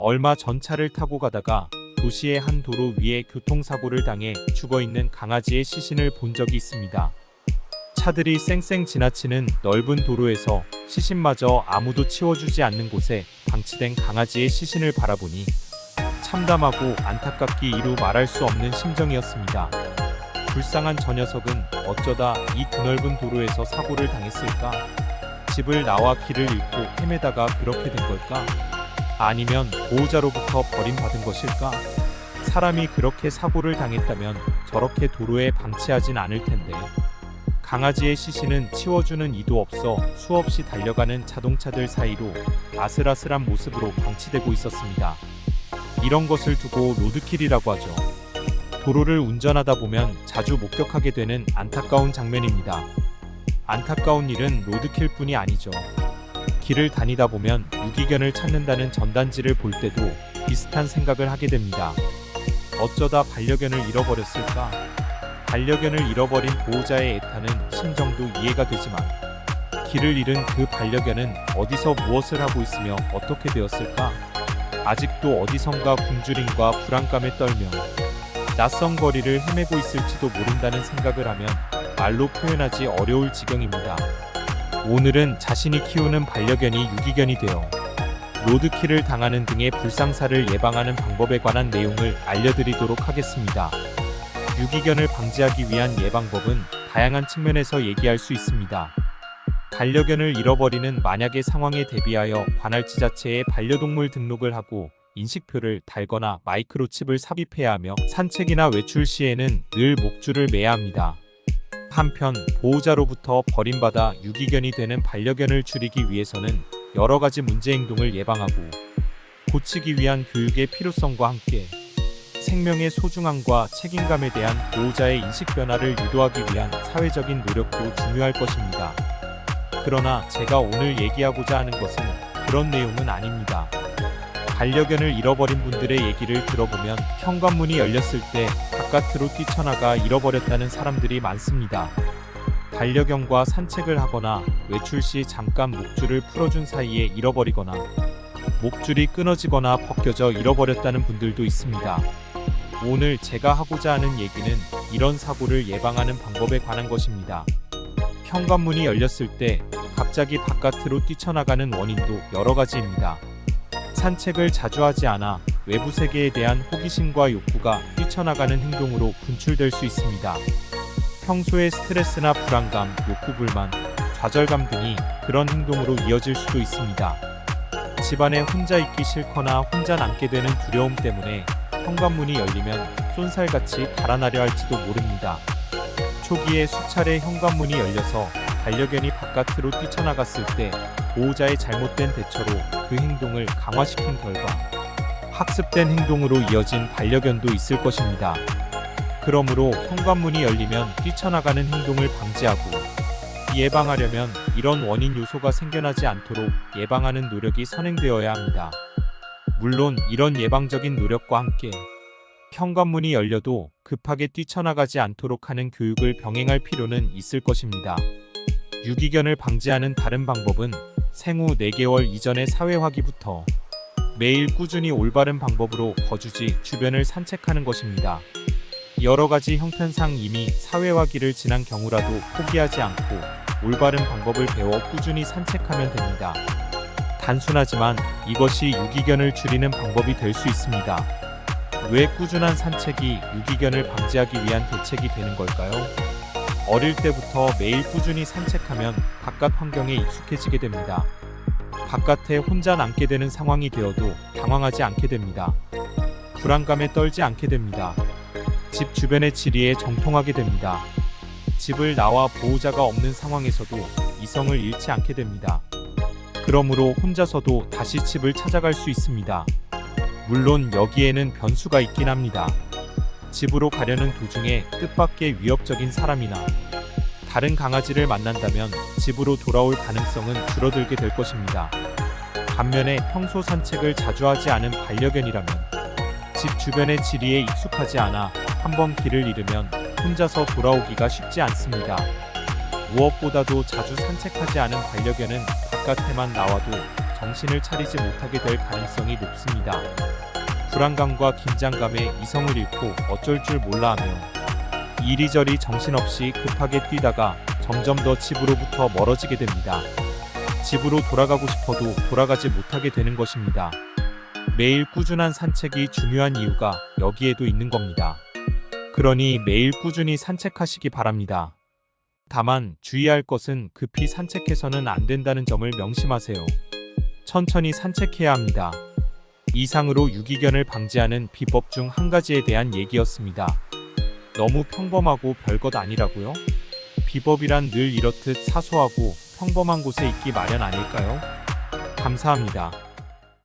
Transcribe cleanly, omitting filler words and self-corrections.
얼마 전 차를 타고 가다가 도시의 한 도로 위에 교통사고를 당해 죽어있는 강아지의 시신을 본 적이 있습니다. 차들이 쌩쌩 지나치는 넓은 도로에서 시신마저 아무도 치워주지 않는 곳에 방치된 강아지의 시신을 바라보니 참담하고 안타깝기 이루 말할 수 없는 심정이었습니다. 불쌍한 저 녀석은 어쩌다 이 드넓은 도로에서 사고를 당했을까? 집을 나와 길을 잃고 헤매다가 그렇게 된 걸까? 아니면 보호자로부터 버림받은 것일까? 사람이 그렇게 사고를 당했다면 저렇게 도로에 방치하진 않을 텐데. 강아지의 시신은 치워주는 이도 없어 수없이 달려가는 자동차들 사이로 아슬아슬한 모습으로 방치되고 있었습니다. 이런 것을 두고 로드킬이라고 하죠. 도로를 운전하다 보면 자주 목격하게 되는 안타까운 장면입니다. 안타까운 일은 로드킬뿐이 아니죠. 길을 다니다 보면 유기견을 찾는다는 전단지를 볼 때도 비슷한 생각을 하게 됩니다. 어쩌다 반려견을 잃어버렸을까? 반려견을 잃어버린 보호자의 애타는 심정도 이해가 되지만 길을 잃은 그 반려견은 어디서 무엇을 하고 있으며 어떻게 되었을까? 아직도 어디선가 굶주림과 불안감에 떨며 낯선 거리를 헤매고 있을지도 모른다는 생각을 하면 말로 표현하지 어려울 지경입니다. 오늘은 자신이 키우는 반려견이 유기견이 되어 로드킬을 당하는 등의 불상사를 예방하는 방법에 관한 내용을 알려드리도록 하겠습니다. 유기견을 방지하기 위한 예방법은 다양한 측면에서 얘기할 수 있습니다. 반려견을 잃어버리는 만약의 상황에 대비하여 관할지자체에 반려동물 등록을 하고 인식표를 달거나 마이크로칩을 삽입해야 하며 산책이나 외출 시에는 늘 목줄을 매야 합니다. 한편 보호자로부터 버림받아 유기견이 되는 반려견을 줄이기 위해서는 여러 가지 문제 행동을 예방하고 고치기 위한 교육의 필요성과 함께 생명의 소중함과 책임감에 대한 보호자의 인식 변화를 유도하기 위한 사회적인 노력도 중요할 것입니다. 그러나 제가 오늘 얘기하고자 하는 것은 그런 내용은 아닙니다. 반려견을 잃어버린 분들의 얘기를 들어보면 현관문이 열렸을 때 바깥으로 뛰쳐나가 잃어버렸다는 사람들이 많습니다. 반려견과 산책을 하거나 외출 시 잠깐 목줄을 풀어준 사이에 잃어버리거나 목줄이 끊어지거나 벗겨져 잃어버렸다는 분들도 있습니다. 오늘 제가 하고자 하는 얘기는 이런 사고를 예방하는 방법에 관한 것입니다. 현관문이 열렸을 때 갑자기 바깥으로 뛰쳐나가는 원인도 여러 가지입니다. 산책을 자주 하지 않아 외부 세계에 대한 호기심과 욕구가 뛰쳐나가는 행동으로 분출될 수 있습니다. 평소의 스트레스나 불안감, 욕구 불만, 좌절감 등이 그런 행동으로 이어질 수도 있습니다. 집안에 혼자 있기 싫거나 혼자 남게 되는 두려움 때문에 현관문이 열리면 쏜살같이 달아나려 할지도 모릅니다. 초기에 수차례 현관문이 열려서 반려견이 바깥으로 뛰쳐나갔을 때 보호자의 잘못된 대처로 그 행동을 강화시킨 결과 학습된 행동으로 이어진 반려견도 있을 것입니다. 그러므로 현관문이 열리면 뛰쳐나가는 행동을 방지하고 예방하려면 이런 원인 요소가 생겨나지 않도록 예방하는 노력이 선행되어야 합니다. 물론 이런 예방적인 노력과 함께 현관문이 열려도 급하게 뛰쳐나가지 않도록 하는 교육을 병행할 필요는 있을 것입니다. 유기견을 방지하는 다른 방법은 생후 4개월 이전의 사회화기부터 매일 꾸준히 올바른 방법으로 거주지 주변을 산책하는 것입니다. 여러 가지 형편상 이미 사회화기를 지난 경우라도 포기하지 않고 올바른 방법을 배워 꾸준히 산책하면 됩니다. 단순하지만 이것이 유기견을 줄이는 방법이 될 수 있습니다. 왜 꾸준한 산책이 유기견을 방지하기 위한 대책이 되는 걸까요? 어릴 때부터 매일 꾸준히 산책하면 바깥 환경에 익숙해지게 됩니다. 바깥에 혼자 남게 되는 상황이 되어도 당황하지 않게 됩니다. 불안감에 떨지 않게 됩니다. 집 주변의 지리에 정통하게 됩니다. 집을 나와 보호자가 없는 상황에서도 이성을 잃지 않게 됩니다. 그러므로 혼자서도 다시 집을 찾아갈 수 있습니다. 물론 여기에는 변수가 있긴 합니다. 집으로 가려는 도중에 뜻밖의 위협적인 사람이나 다른 강아지를 만난다면 집으로 돌아올 가능성은 줄어들게 될 것입니다. 반면에 평소 산책을 자주 하지 않은 반려견이라면 집 주변의 지리에 익숙하지 않아 한번 길을 잃으면 혼자서 돌아오기가 쉽지 않습니다. 무엇보다도 자주 산책하지 않은 반려견은 바깥에만 나와도 정신을 차리지 못하게 될 가능성이 높습니다. 불안감과 긴장감에 이성을 잃고 어쩔 줄 몰라 하며 이리저리 정신없이 급하게 뛰다가 점점 더 집으로부터 멀어지게 됩니다. 집으로 돌아가고 싶어도 돌아가지 못하게 되는 것입니다. 매일 꾸준한 산책이 중요한 이유가 여기에도 있는 겁니다. 그러니 매일 꾸준히 산책하시기 바랍니다. 다만 주의할 것은 급히 산책해서는 안 된다는 점을 명심하세요. 천천히 산책해야 합니다. 이상으로 유기견을 방지하는 비법 중 한 가지에 대한 얘기였습니다. 너무 평범하고 별것 아니라고요? 비법이란 늘 이렇듯 사소하고 평범한 곳에 있기 마련 아닐까요? 감사합니다.